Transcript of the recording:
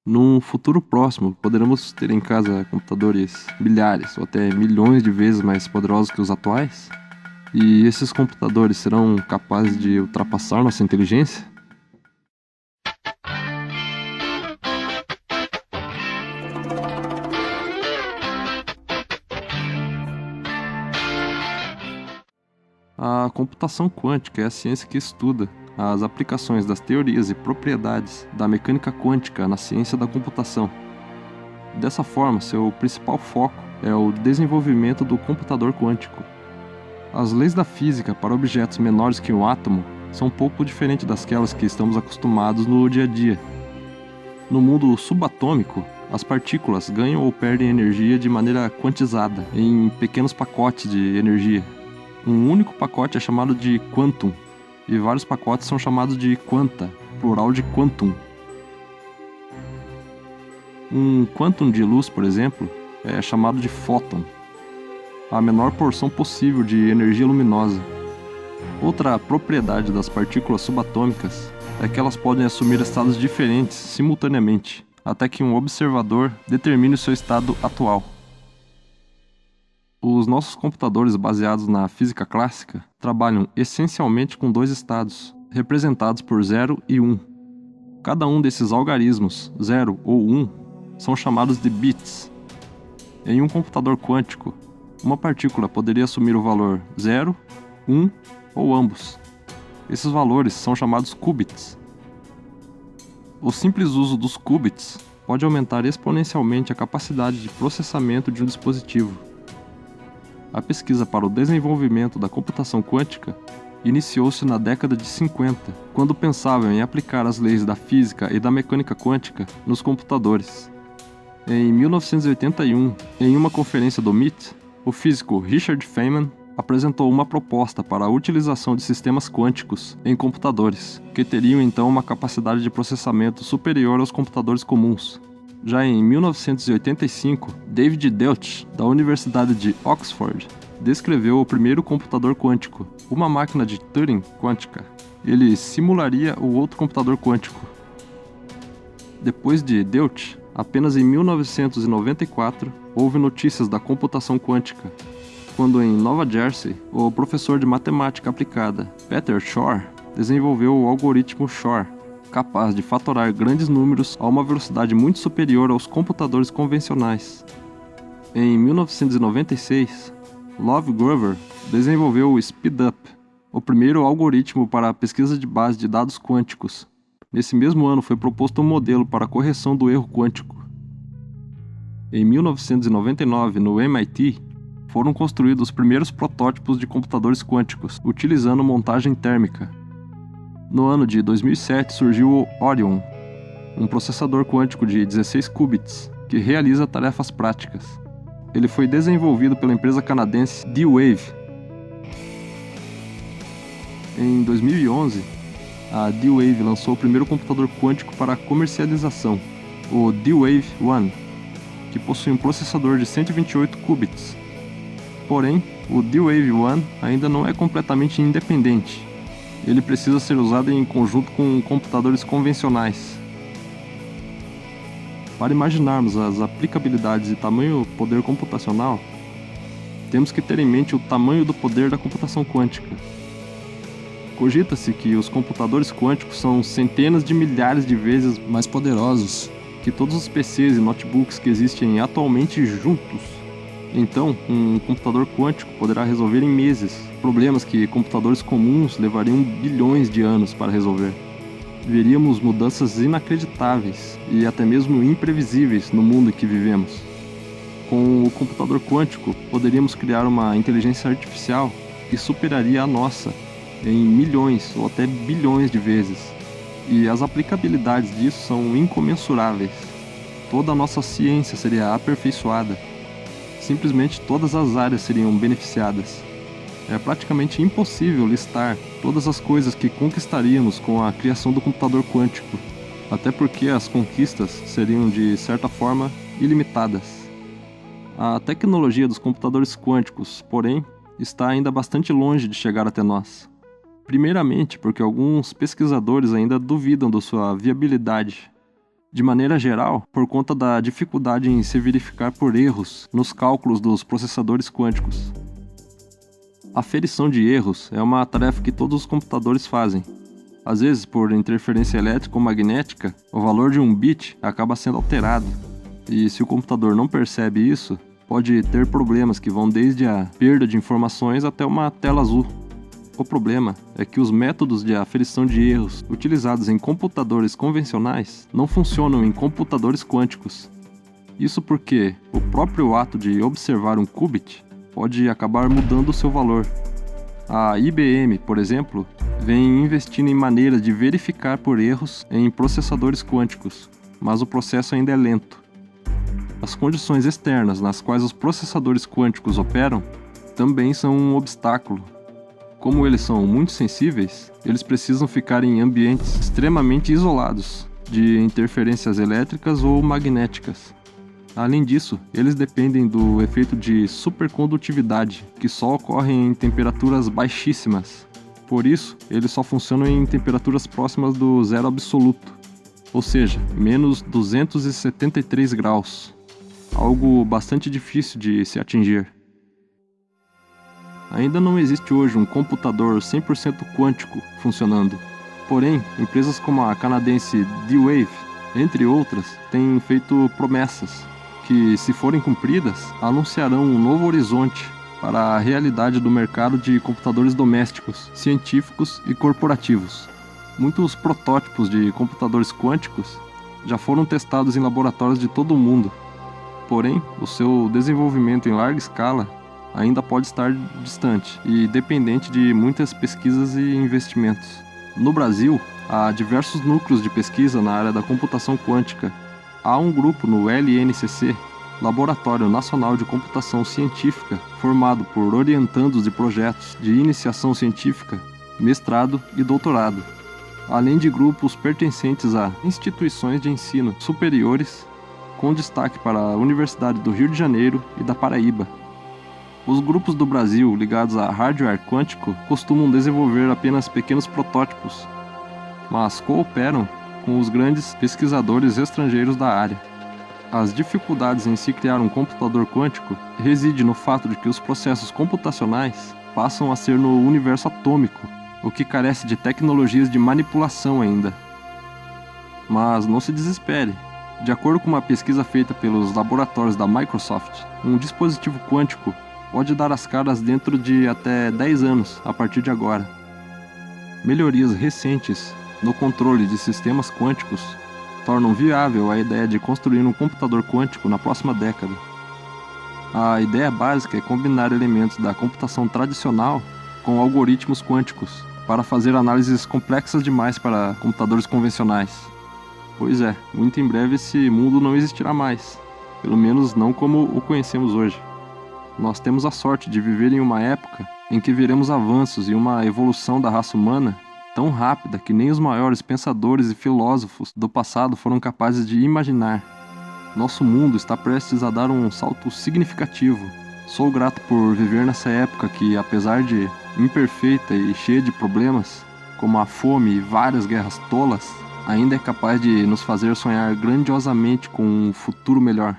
Num futuro próximo, poderemos ter em casa computadores milhares ou até milhões de vezes mais poderosos que os atuais? E esses computadores serão capazes de ultrapassar nossa inteligência? A computação quântica é a ciência que estuda as aplicações das teorias e propriedades da mecânica quântica na ciência da computação. Dessa forma, seu principal foco é o desenvolvimento do computador quântico. As leis da física para objetos menores que um átomo são um pouco diferentes daquelas que estamos acostumados no dia a dia. No mundo subatômico, as partículas ganham ou perdem energia de maneira quantizada, em pequenos pacotes de energia. Um único pacote é chamado de quantum, e vários pacotes são chamados de quanta, plural de quantum. Um quantum de luz, por exemplo, é chamado de fóton, a menor porção possível de energia luminosa. Outra propriedade das partículas subatômicas é que elas podem assumir estados diferentes simultaneamente, até que um observador determine o seu estado atual. Os nossos computadores baseados na física clássica trabalham essencialmente com dois estados, representados por 0 e 1. Cada um desses algarismos, 0 ou 1, são chamados de bits. Em um computador quântico, uma partícula poderia assumir o valor 0, 1 ou ambos. Esses valores são chamados qubits. O simples uso dos qubits pode aumentar exponencialmente a capacidade de processamento de um dispositivo. A pesquisa para o desenvolvimento da computação quântica iniciou-se na década de 50, quando pensavam em aplicar as leis da física e da mecânica quântica nos computadores. Em 1981, em uma conferência do MIT, o físico Richard Feynman apresentou uma proposta para a utilização de sistemas quânticos em computadores, que teriam então uma capacidade de processamento superior aos computadores comuns. Já em 1985, David Deutsch, da Universidade de Oxford, descreveu o primeiro computador quântico, uma máquina de Turing quântica. Ele simularia o outro computador quântico. Depois de Deutsch, apenas em 1994, houve notícias da computação quântica, quando em Nova Jersey, o professor de matemática aplicada, Peter Shor, desenvolveu o algoritmo Shor, capaz de fatorar grandes números a uma velocidade muito superior aos computadores convencionais. Em 1996, Love Grover desenvolveu o SpeedUp, o primeiro algoritmo para a pesquisa de base de dados quânticos. Nesse mesmo ano foi proposto um modelo para a correção do erro quântico. Em 1999, no MIT, foram construídos os primeiros protótipos de computadores quânticos, utilizando montagem térmica. No ano de 2007 surgiu o Orion, um processador quântico de 16 qubits, que realiza tarefas práticas. Ele foi desenvolvido pela empresa canadense D-Wave. Em 2011, a D-Wave lançou o primeiro computador quântico para comercialização, o D-Wave One, que possui um processador de 128 qubits. Porém, o D-Wave One ainda não é completamente independente. Ele precisa ser usado em conjunto com computadores convencionais. Para imaginarmos as aplicabilidades de tamanho poder computacional, temos que ter em mente o tamanho do poder da computação quântica. Cogita-se que os computadores quânticos são centenas de milhares de vezes mais poderosos que todos os PCs e notebooks que existem atualmente juntos. Então, um computador quântico poderá resolver em meses problemas que computadores comuns levariam bilhões de anos para resolver. Veríamos mudanças inacreditáveis e até mesmo imprevisíveis no mundo em que vivemos. Com o computador quântico, poderíamos criar uma inteligência artificial que superaria a nossa em milhões ou até bilhões de vezes. E as aplicabilidades disso são incomensuráveis. Toda a nossa ciência seria aperfeiçoada. Simplesmente todas as áreas seriam beneficiadas. É praticamente impossível listar todas as coisas que conquistaríamos com a criação do computador quântico, até porque as conquistas seriam, de certa forma, ilimitadas. A tecnologia dos computadores quânticos, porém, está ainda bastante longe de chegar até nós. Primeiramente porque alguns pesquisadores ainda duvidam da sua viabilidade. De maneira geral, por conta da dificuldade em se verificar por erros nos cálculos dos processadores quânticos. A aferição de erros é uma tarefa que todos os computadores fazem. Às vezes, por interferência elétrica ou magnética, o valor de um bit acaba sendo alterado. E se o computador não percebe isso, pode ter problemas que vão desde a perda de informações até uma tela azul. O problema é que os métodos de aferição de erros utilizados em computadores convencionais não funcionam em computadores quânticos. Isso porque o próprio ato de observar um qubit pode acabar mudando o seu valor. A IBM, por exemplo, vem investindo em maneiras de verificar por erros em processadores quânticos, mas o processo ainda é lento. As condições externas nas quais os processadores quânticos operam também são um obstáculo. Como eles são muito sensíveis, eles precisam ficar em ambientes extremamente isolados de interferências elétricas ou magnéticas. Além disso, eles dependem do efeito de supercondutividade, que só ocorre em temperaturas baixíssimas. Por isso, eles só funcionam em temperaturas próximas do zero absoluto, ou seja, menos 273 graus, algo bastante difícil de se atingir. Ainda não existe hoje um computador 100% quântico funcionando. Porém, empresas como a canadense D-Wave, entre outras, têm feito promessas que, se forem cumpridas, anunciarão um novo horizonte para a realidade do mercado de computadores domésticos, científicos e corporativos. Muitos protótipos de computadores quânticos já foram testados em laboratórios de todo o mundo. Porém, o seu desenvolvimento em larga escala ainda pode estar distante e dependente de muitas pesquisas e investimentos. No Brasil, há diversos núcleos de pesquisa na área da computação quântica. Há um grupo no LNCC, Laboratório Nacional de Computação Científica, formado por orientandos de projetos de iniciação científica, mestrado e doutorado, além de grupos pertencentes a instituições de ensino superiores, com destaque para a Universidade do Rio de Janeiro e da Paraíba. Os grupos do Brasil ligados a hardware quântico costumam desenvolver apenas pequenos protótipos, mas cooperam com os grandes pesquisadores estrangeiros da área. As dificuldades em se criar um computador quântico residem no fato de que os processos computacionais passam a ser no universo atômico, o que carece de tecnologias de manipulação ainda. Mas não se desespere. De acordo com uma pesquisa feita pelos laboratórios da Microsoft, um dispositivo quântico pode dar as caras dentro de até 10 anos a partir de agora. Melhorias recentes no controle de sistemas quânticos tornam viável a ideia de construir um computador quântico na próxima década. A ideia básica é combinar elementos da computação tradicional com algoritmos quânticos para fazer análises complexas demais para computadores convencionais. Pois é, muito em breve esse mundo não existirá mais, pelo menos não como o conhecemos hoje. Nós temos a sorte de viver em uma época em que veremos avanços e uma evolução da raça humana tão rápida que nem os maiores pensadores e filósofos do passado foram capazes de imaginar. Nosso mundo está prestes a dar um salto significativo. Sou grato por viver nessa época que, apesar de imperfeita e cheia de problemas, como a fome e várias guerras tolas, ainda é capaz de nos fazer sonhar grandiosamente com um futuro melhor.